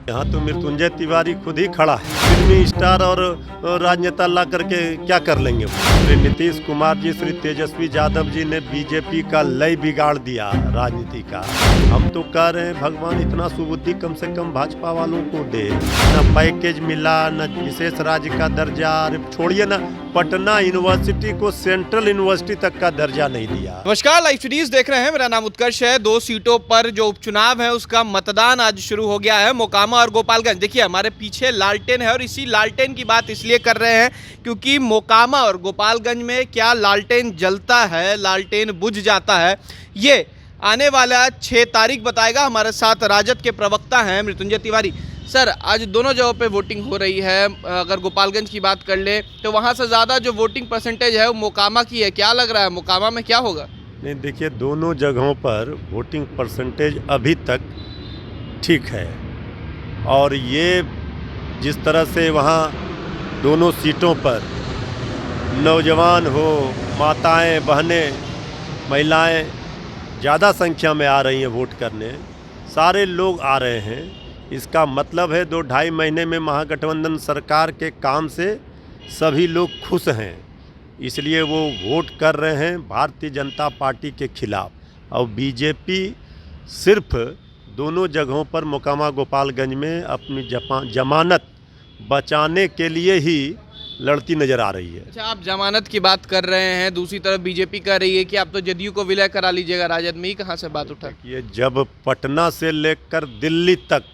यहाँ तो मृत्युंजय तिवारी खुद ही खड़ा है। फिल्मी स्टार और राजनेता ला करके क्या कर लेंगे वो। श्री नीतीश कुमार जी, श्री तेजस्वी यादव जी ने बीजेपी का लय बिगाड़ दिया राजनीति का। हम तो कह रहे हैं भगवान इतना सुबुद्धि कम से कम भाजपा वालों को दे। न पैकेज मिला, न विशेष राज्य का दर्जा, छोड़िए न पटना यूनिवर्सिटी को सेंट्रल यूनिवर्सिटी तक का दर्जा नहीं दिया। नमस्कार, लाइव स्टडीज देख रहे हैं। मेरा नाम उत्कर्ष है। 2 सीटों पर जो उपचुनाव है उसका मतदान आज शुरू हो गया है, मोकामा और गोपालगंज। देखिए हमारे पीछे लालटेन है और इसी लालटेन की बात इसलिए कर रहे हैं क्योंकि मोकामा और गोपालगंज में क्या लालटेन जलता है, लालटेन बुझ जाता है, ये आने वाला 6 तारीख बताएगा। हमारे साथ राजद के प्रवक्ता हैं मृत्युंजय तिवारी। सर, आज दोनों जगहों पे वोटिंग हो रही है। अगर गोपालगंज की बात कर ले तो वहाँ से ज़्यादा जो वोटिंग परसेंटेज है वो मोकामा की है। क्या लग रहा है, मोकामा में क्या होगा? नहीं, देखिए दोनों जगहों पर वोटिंग परसेंटेज अभी तक ठीक है। और ये जिस तरह से वहाँ दोनों सीटों पर नौजवान हो, माताएं, बहनें, महिलाएं ज़्यादा संख्या में आ रही हैं वोट करने, सारे लोग आ रहे हैं। इसका मतलब है 2-2.5 महीने में महागठबंधन सरकार के काम से सभी लोग खुश हैं, इसलिए वो वोट कर रहे हैं भारतीय जनता पार्टी के खिलाफ। और बीजेपी सिर्फ दोनों जगहों पर मोकामा गोपालगंज में अपनी जमानत बचाने के लिए ही लड़ती नज़र आ रही है। अच्छा, आप जमानत की बात कर रहे हैं, दूसरी तरफ बीजेपी कह रही है कि आप तो जदयू को विलय करा लीजिएगा राजद में। ही कहाँ से बात उठा? ये जब पटना से लेकर दिल्ली तक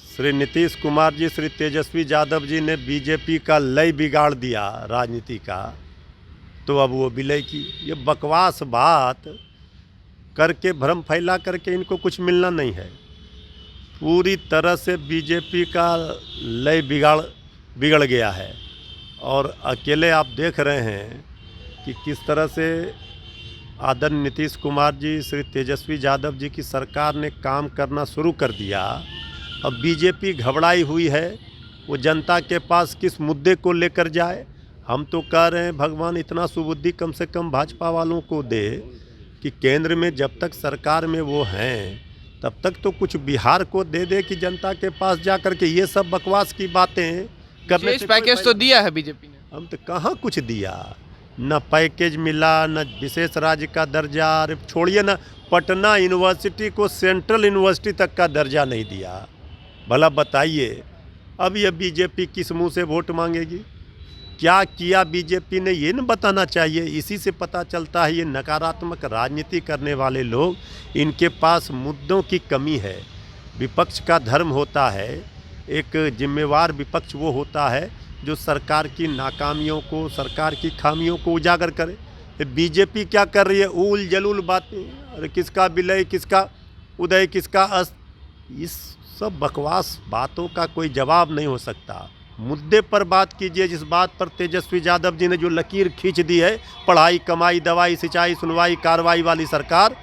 श्री नीतीश कुमार जी, श्री तेजस्वी यादव जी ने बीजेपी का लय बिगाड़ दिया राजनीति का, तो अब वो विलय की ये बकवास बात करके, भ्रम फैला करके इनको कुछ मिलना नहीं है। पूरी तरह से बीजेपी का लय बिगड़ गया है। और अकेले आप देख रहे हैं कि किस तरह से आदरणीय नीतीश कुमार जी, श्री तेजस्वी यादव जी की सरकार ने काम करना शुरू कर दिया। अब बीजेपी घबराई हुई है, वो जनता के पास किस मुद्दे को लेकर जाए। हम तो कह रहे हैं भगवान इतना सुबुद्धि कम से कम भाजपा वालों को दे कि केंद्र में जब तक सरकार में वो हैं तब तक तो कुछ बिहार को दे दे कि जनता के पास जा कर के ये सब बकवास की बातें करने से पैकेज तो दिया है बीजेपी ने। हम तो कहाँ कुछ दिया, न पैकेज मिला, न विशेष राज्य का दर्जा, छोड़िए न पटना यूनिवर्सिटी को सेंट्रल यूनिवर्सिटी तक का दर्जा नहीं दिया। भला बताइए अब ये बीजेपी किस मुंह से वोट मांगेगी? क्या किया बीजेपी ने, ये न बताना चाहिए। इसी से पता चलता है ये नकारात्मक राजनीति करने वाले लोग, इनके पास मुद्दों की कमी है। विपक्ष का धर्म होता है, एक जिम्मेवार विपक्ष वो होता है जो सरकार की नाकामियों को, सरकार की खामियों को उजागर करे। बीजेपी क्या कर रही है? उल जलूल बातें, अरे किसका विलय, किसका उदय, किसका अस्त, इस सब बकवास बातों का कोई जवाब नहीं हो सकता। मुद्दे पर बात कीजिए। जिस बात पर तेजस्वी यादव जी ने जो लकीर खींच दी है, पढ़ाई, कमाई, दवाई, सिंचाई, सुनवाई, कार्रवाई वाली सरकार,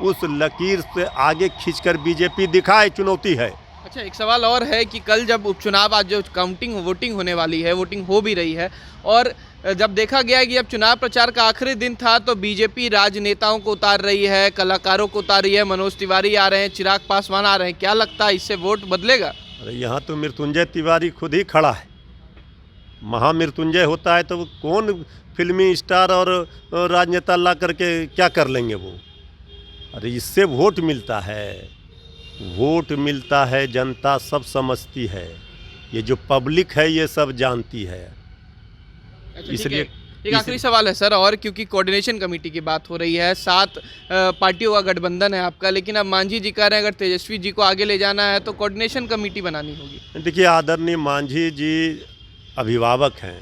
उस लकीर से आगे खींचकर बीजेपी दिखाए, चुनौती है। अच्छा, एक सवाल और है कि कल जब उपचुनाव, आज जो वोटिंग होने वाली है, वोटिंग हो भी रही है, और जब देखा गया कि अब चुनाव प्रचार का आखिरी दिन था तो बीजेपी राजनेताओं को उतार रही है, कलाकारों को उतार रही है, मनोज तिवारी आ रहे हैं, चिराग पासवान आ रहे हैं। क्या लगता है इससे वोट बदलेगा? अरे यहाँ तो मृत्युंजय तिवारी खुद ही खड़ा है। महामृत्युंजय होता है तो कौन फिल्मी स्टार और राजनेता ला करके क्या कर लेंगे वो। अरे इससे वोट मिलता है, वोट मिलता है, जनता सब समझती है, ये जो पब्लिक है ये सब जानती है। अच्छा, इसलिए एक आखिरी सवाल है सर, और क्योंकि कोऑर्डिनेशन कमेटी की बात हो रही है, 7 पार्टियों का गठबंधन है आपका, लेकिन अब मांझी जी कह रहे हैं अगर तेजस्वी जी को आगे ले जाना है तो कोऑर्डिनेशन कमेटी बनानी होगी। देखिए आदरणीय मांझी जी अभिभावक हैं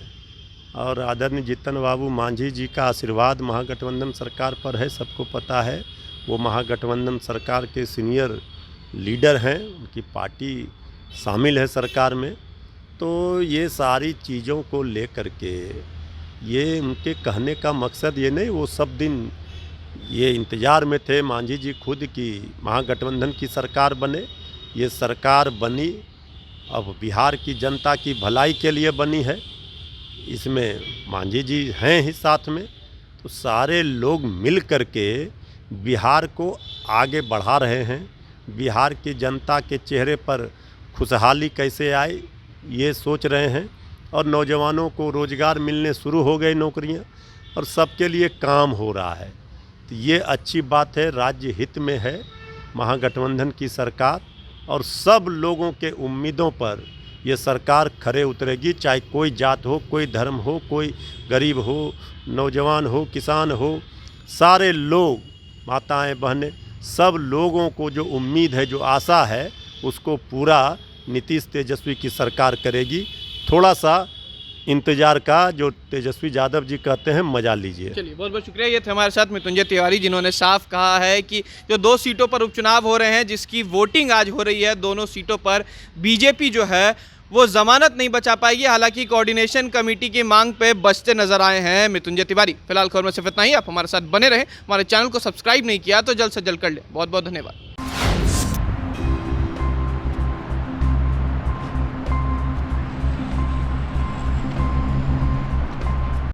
और आदरणीय जीतन बाबू मांझी जी का आशीर्वाद महागठबंधन सरकार पर है, सबको पता है। वो महागठबंधन सरकार के सीनियर लीडर हैं, उनकी पार्टी शामिल है सरकार में। तो ये सारी चीज़ों को लेकर के ये उनके कहने का मकसद ये नहीं, वो सब दिन ये इंतज़ार में थे मांझी जी खुद की महागठबंधन की सरकार बने। ये सरकार बनी अब बिहार की जनता की भलाई के लिए बनी है, इसमें मांझी जी हैं ही साथ में। तो सारे लोग मिल कर के बिहार को आगे बढ़ा रहे हैं। बिहार की जनता के चेहरे पर खुशहाली कैसे आए ये सोच रहे हैं, और नौजवानों को रोज़गार मिलने शुरू हो गए, नौकरियां, और सबके लिए काम हो रहा है। तो ये अच्छी बात है, राज्य हित में है महागठबंधन की सरकार, और सब लोगों के उम्मीदों पर ये सरकार खरे उतरेगी, चाहे कोई जात हो, कोई धर्म हो, कोई गरीब हो, नौजवान हो, किसान हो, सारे लोग, माताएं बहनें, सब लोगों को जो उम्मीद है, जो आशा है, उसको पूरा नीतीश तेजस्वी की सरकार करेगी। थोड़ा सा इंतजार का, जो तेजस्वी यादव जी कहते हैं, मजा लीजिए। चलिए, बहुत बहुत शुक्रिया। ये थे हमारे साथ मृत्युंजय तिवारी, जिन्होंने साफ कहा है कि जो 2 सीटों पर उपचुनाव हो रहे हैं, जिसकी वोटिंग आज हो रही है, दोनों सीटों पर बीजेपी जो है वो जमानत नहीं बचा पाएगी। हालांकि कोऑर्डिनेशन कमेटी की मांग पे बचते नजर आए हैं मृत्युंजय तिवारी। फिलहाल खबर में सिर्फ इतना ही। आप हमारे साथ बने रहें। हमारे चैनल को सब्सक्राइब नहीं किया तो जल्द से जल्द कर लें। बहुत बहुत धन्यवाद।